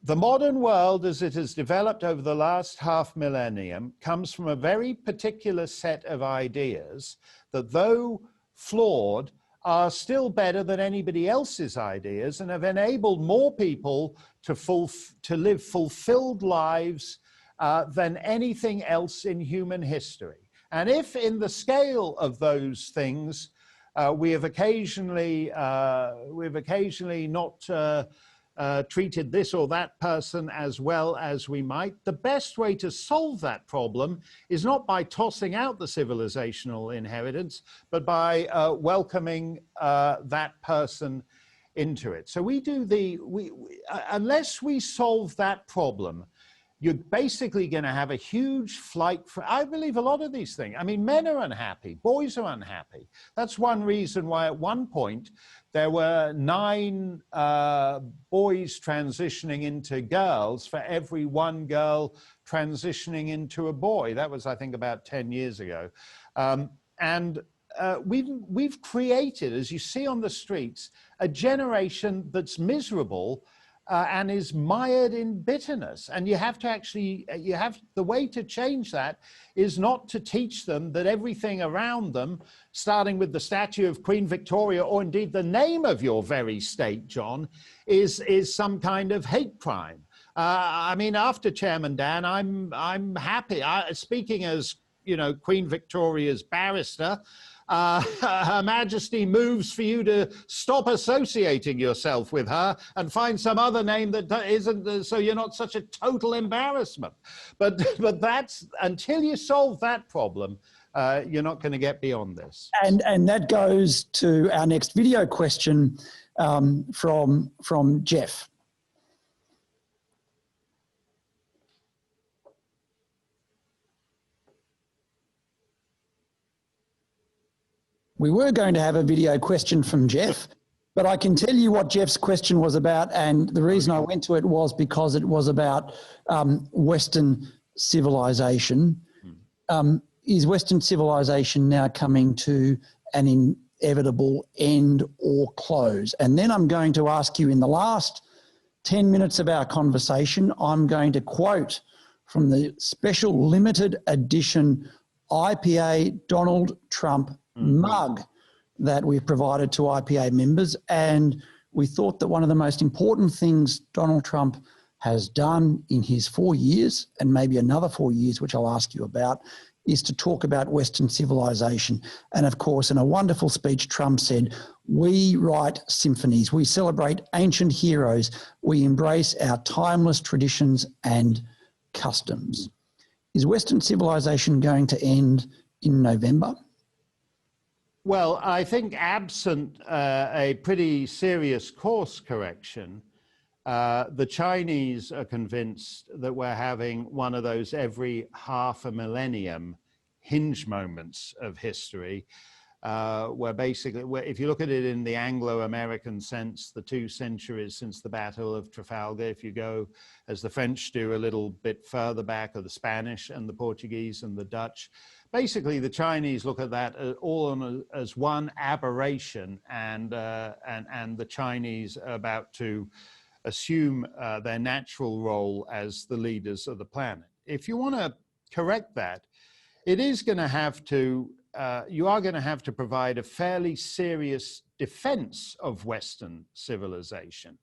the modern world as it has developed over the last half millennium comes from a very particular set of ideas that, though flawed, are still better than anybody else's ideas and have enabled more people to live fulfilled lives than anything else in human history. And if in the scale of those things, we have occasionally not treated this or that person as well as we might, the best way to solve that problem is not by tossing out the civilizational inheritance, but by welcoming that person into it. So unless we solve that problem, you're basically going to have a huge flight for, I believe, a lot of these things. I mean, men are unhappy, boys are unhappy. That's one reason why at one point there were 9 boys transitioning into girls for every 1 girl transitioning into a boy. That was, I think, about 10 years ago. We've created, as you see on the streets, a generation that's miserable and is mired in bitterness. And you have to actually, the way to change that is not to teach them that everything around them, starting with the statue of Queen Victoria, or indeed the name of your very state, John, is some kind of hate crime. I mean, after Chairman Dan, I'm happy. Speaking as, you know, Queen Victoria's barrister, Her Majesty moves for you to stop associating yourself with her and find some other name that isn't, so you're not such a total embarrassment. But that's, until you solve that problem, you're not going to get beyond this. And that goes to our next video question from Jeff. We were going to have a video question from Jeff, but I can tell you what Jeff's question was about, and the reason I went to it was because it was about Western civilization. Is Western civilization now coming to an inevitable end or close? And then I'm going to ask you, in the last 10 minutes of our conversation, I'm going to quote from the special limited edition IPA Donald Trump mug that we've provided to IPA members. And we thought that one of the most important things Donald Trump has done in his 4 years, and maybe another 4 years, which I'll ask you about, is to talk about Western civilization. And of course, in a wonderful speech, Trump said, we write symphonies, we celebrate ancient heroes, we embrace our timeless traditions and customs. Is Western civilization going to end in November? Well, I think absent a pretty serious course correction, the Chinese are convinced that we're having one of those every half a millennium hinge moments of history, where basically, if you look at it in the Anglo-American sense, the 2 centuries since the Battle of Trafalgar, if you go, as the French do, a little bit further back, or the Spanish and the Portuguese and the Dutch, basically the Chinese look at that all as one aberration, and the Chinese are about to assume their natural role as the leaders of the planet. If you want to correct that, it is going to have to, you are going to have to provide a fairly serious defense of Western civilization,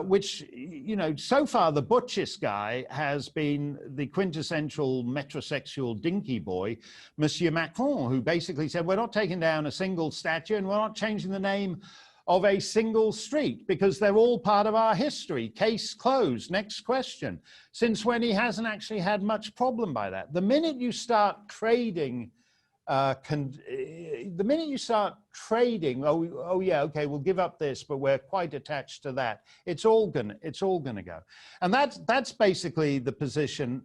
which, you know, so far the butchest guy has been the quintessential metrosexual dinky boy, Monsieur Macron, who basically said, we're not taking down a single statue and we're not changing the name of a single street because they're all part of our history. Case closed. Next question. Since when he hasn't actually had much problem by that. The minute you start trading, oh yeah, okay, we'll give up this, but we're quite attached to that. It's all gonna go. And that's basically the position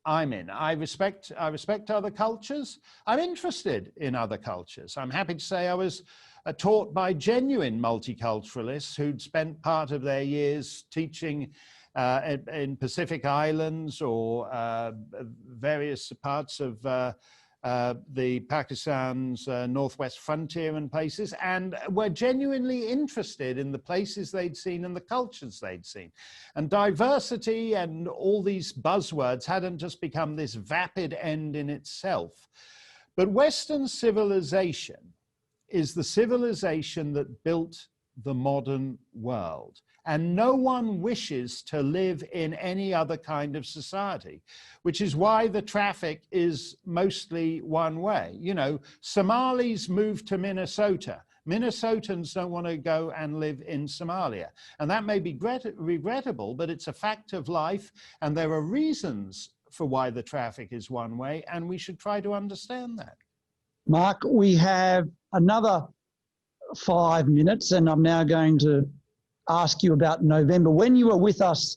I'm in. I respect other cultures. I'm interested in other cultures. I'm happy to say I was taught by genuine multiculturalists who'd spent part of their years teaching in Pacific Islands or various parts of the Pakistan's northwest frontier and places, and were genuinely interested in the places they'd seen and the cultures they'd seen. And diversity and all these buzzwords hadn't just become this vapid end in itself. But Western civilization is the civilization that built the modern world. And no one wishes to live in any other kind of society, which is why the traffic is mostly one way. You know, Somalis move to Minnesota. Minnesotans don't want to go and live in Somalia. And that may be regrettable, but it's a fact of life. And there are reasons for why the traffic is one way, and we should try to understand that. Mark, we have another 5 minutes, and I'm now going to ask you about November. When you were with us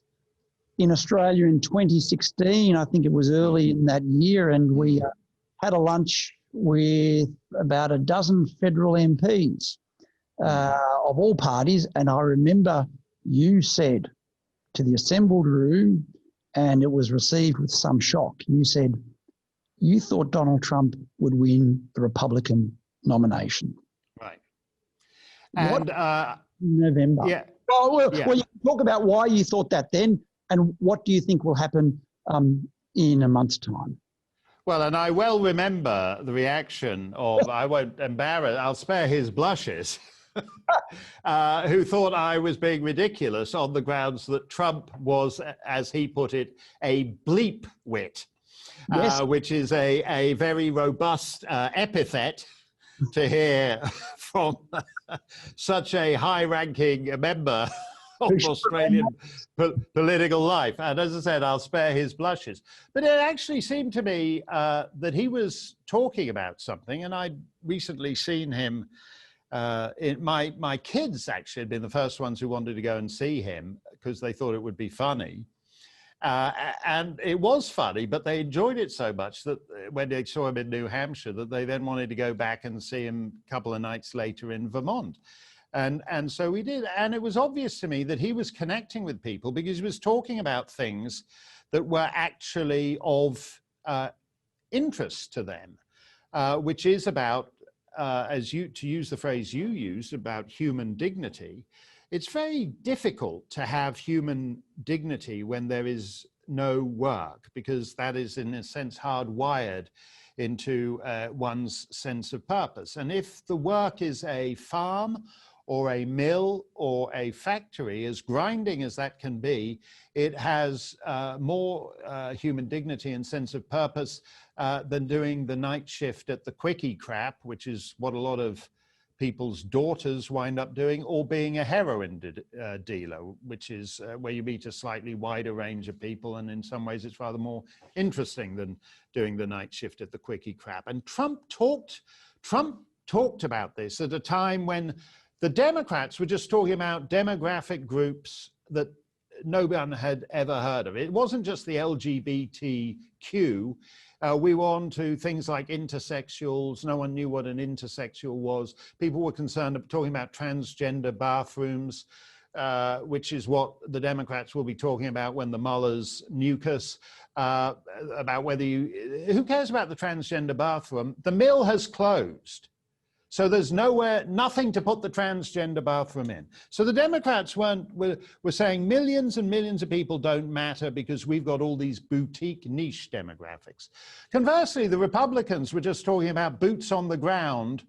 in Australia in 2016, I think it was early in that year, and we had a lunch with about a dozen federal MPs of all parties, and I remember you said to the assembled room, and it was received with some shock, you said you thought Donald Trump would win the Republican nomination. Right. And November. Yeah. Well, you can talk about why you thought that then, and what do you think will happen in a month's time? Well, and I well remember the reaction of, I won't embarrass, I'll spare his blushes, who thought I was being ridiculous on the grounds that Trump was, as he put it, a bleep wit, yes. Which is a very robust epithet to hear from such a high-ranking member of Australian political life. And as I said, I'll spare his blushes. But it actually seemed to me that he was talking about something, and I'd recently seen him. My kids actually had been the first ones who wanted to go and see him because they thought it would be funny. And it was funny, but they enjoyed it so much that when they saw him in New Hampshire, that they then wanted to go back and see him a couple of nights later in Vermont. And so we did. And it was obvious to me that he was connecting with people because he was talking about things that were actually of interest to them, which is about, to use the phrase you used, about human dignity. It's very difficult to have human dignity when there is no work, because that is in a sense hardwired into one's sense of purpose. And if the work is a farm or a mill or a factory, as grinding as that can be, it has more human dignity and sense of purpose than doing the night shift at the quickie crap, which is what a lot of people's daughters wind up doing, or being a heroin dealer, which is where you meet a slightly wider range of people, and in some ways it's rather more interesting than doing the night shift at the quickie crap. And Trump talked about this at a time when the Democrats were just talking about demographic groups that no one had ever heard of. It wasn't just the LGBTQ. We were on to things like intersexuals. No one knew what an intersexual was. People were concerned talking about transgender bathrooms, which is what the Democrats will be talking about when the Mueller's nuke us, about whether who cares about the transgender bathroom? The mill has closed. So there's nothing to put the transgender bathroom in. So the Democrats were saying millions and millions of people don't matter because we've got all these boutique niche demographics. Conversely, the Republicans were just talking about boots on the ground.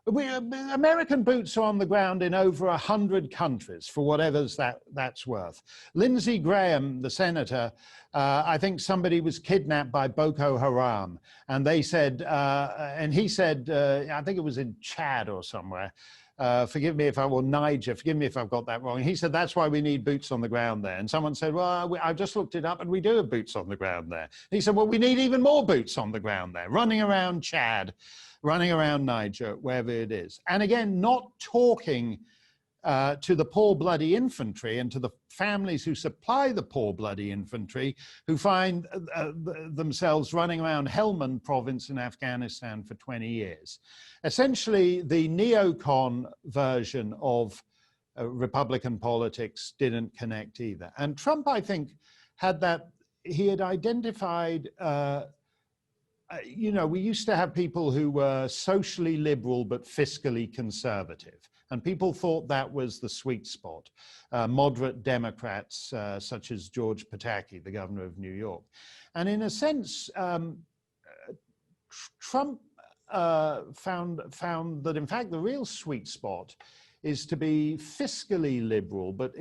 American boots are on the ground in over 100 countries, for whatever that's worth. Lindsey Graham, the senator, I think somebody was kidnapped by Boko Haram, and they said, and he said, I think it was in Chad or somewhere, forgive me if Niger, forgive me if I've got that wrong. He said, that's why we need boots on the ground there. And someone said, well, I've just looked it up and we do have boots on the ground there. And he said, well, we need even more boots on the ground there, running around Chad, running around Niger, wherever it is. And again, not talking to the poor bloody infantry and to the families who supply the poor bloody infantry, who find themselves running around Helmand province in Afghanistan for 20 years. Essentially, the neocon version of Republican politics didn't connect either. And Trump, I think, had that, he had identified, you know, we used to have people who were socially liberal but fiscally conservative. And people thought that was the sweet spot. Moderate Democrats, such as George Pataki, the governor of New York. And in a sense, Trump found that, in fact, the real sweet spot is to be fiscally liberal, but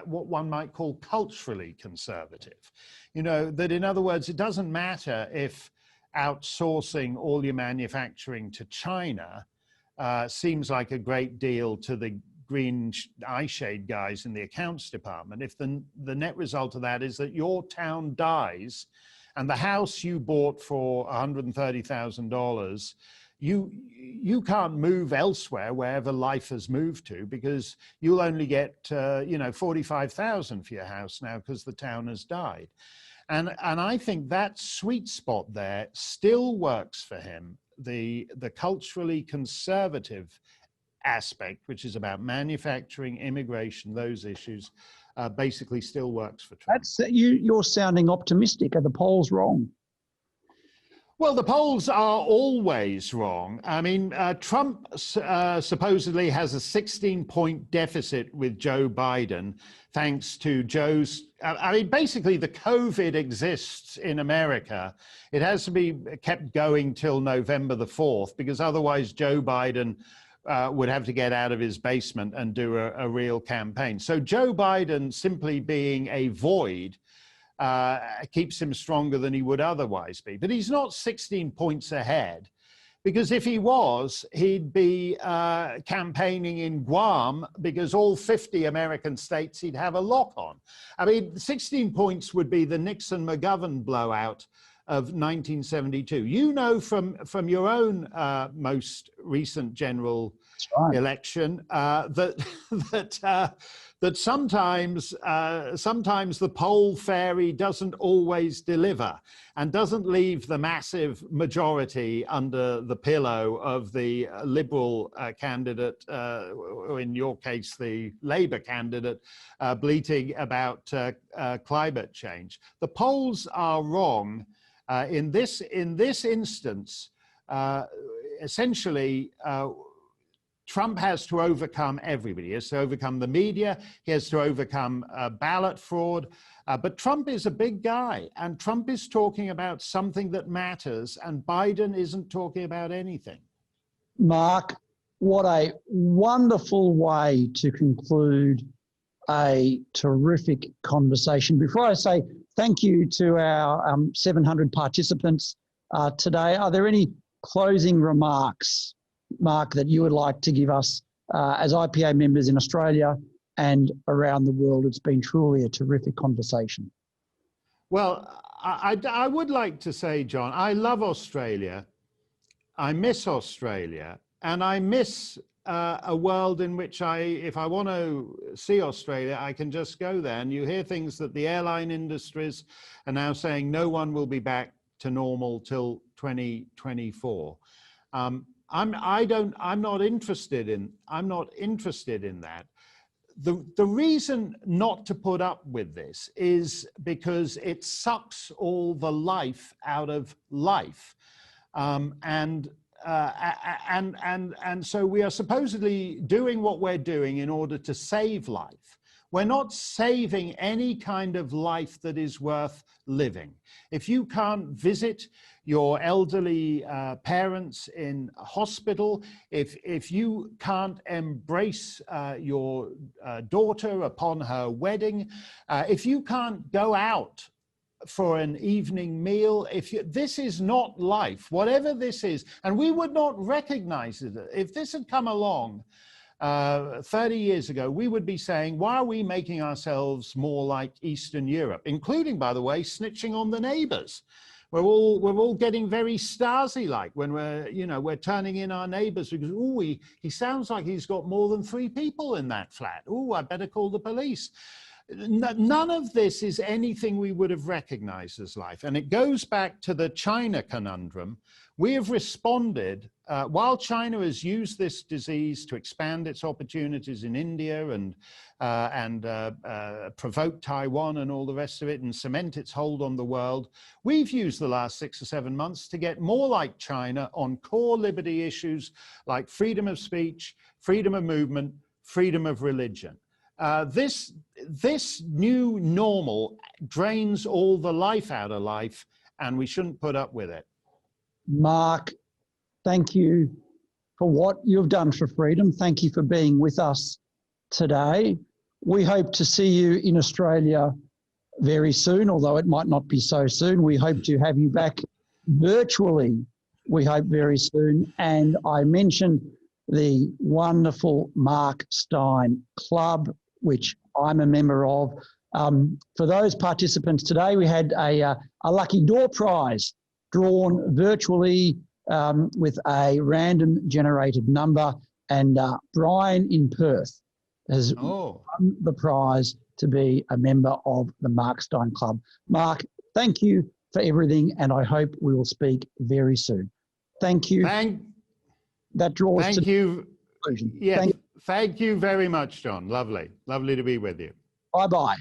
what one might call culturally conservative. You know, that in other words, it doesn't matter if outsourcing all your manufacturing to China seems like a great deal to the green eye shade guys in the accounts department, if the net result of that is that your town dies and the house you bought for $130,000, you can't move elsewhere wherever life has moved to, because you'll only get you know, $45,000 for your house now because the town has died. And I think that sweet spot there still works for him. The culturally conservative aspect, which is about manufacturing, immigration, those issues, basically still works for Trump. You're sounding optimistic. Are the polls wrong? Well, the polls are always wrong. I mean, Trump supposedly has a 16-point deficit with Joe Biden, thanks to Joe's, I mean, basically the COVID exists in America. It has to be kept going till November the 4th, because otherwise Joe Biden would have to get out of his basement and do a real campaign. So Joe Biden simply being a void keeps him stronger than he would otherwise be. But he's not 16 points ahead, because if he was, he'd be campaigning in Guam, because all 50 American states he'd have a lock on. I mean, 16 points would be the Nixon-McGovern blowout of 1972. You know from your own most recent general election that sometimes the poll fairy doesn't always deliver and doesn't leave the massive majority under the pillow of the liberal candidate, or in your case, the Labour candidate, bleating about climate change. The polls are wrong. In this instance, essentially, Trump has to overcome everybody. He has to overcome the media. He has to overcome ballot fraud. But Trump is a big guy, and Trump is talking about something that matters, and Biden isn't talking about anything. Mark, what a wonderful way to conclude a terrific conversation. Before I say thank you to our 700 participants today, are there any closing remarks, Mark, that you would like to give us as IPA members in Australia and around the world? It's been truly a terrific conversation. Well, I would like to say, John, I love Australia. I miss Australia, and I miss a world in which if I want to see Australia, I can just go there. And you hear things that the airline industries are now saying no one will be back to normal till 2024. I'm not interested in that. The reason not to put up with this is because it sucks all the life out of life, and so we are supposedly doing what we're doing in order to save life. We're not saving any kind of life that is worth living. If you can't visit your elderly parents in hospital, if you can't embrace your daughter upon her wedding, if you can't go out for an evening meal, this is not life, whatever this is, and we would not recognize it. If this had come along 30 years ago, we would be saying, why are we making ourselves more like Eastern Europe, including, by the way, snitching on the neighbors? We're all getting very Stasi-like when we're turning in our neighbours because, oh, he sounds like he's got more than 3 people in that flat. Oh, I better call the police. None of this is anything we would have recognized as life. And it goes back to the China conundrum. We have responded, while China has used this disease to expand its opportunities in India and provoke Taiwan and all the rest of it and cement its hold on the world, we've used the last 6 or 7 months to get more like China on core liberty issues like freedom of speech, freedom of movement, freedom of religion. This new normal drains all the life out of life, and we shouldn't put up with it. Mark, thank you for what you've done for freedom. Thank you for being with us today. We hope to see you in Australia very soon, although it might not be so soon. We hope to have you back virtually, we hope very soon. And I mentioned the wonderful Mark Steyn Club, which I'm a member of. For those participants today, we had a lucky door prize drawn virtually with a random generated number, and Brian in Perth has won the prize to be a member of the Mark Steyn Club. Mark, thank you for everything, and I hope we will speak very soon. Thank you. That draws to the conclusion. Yes, thank you very much, John. Lovely to be with you. Bye-bye.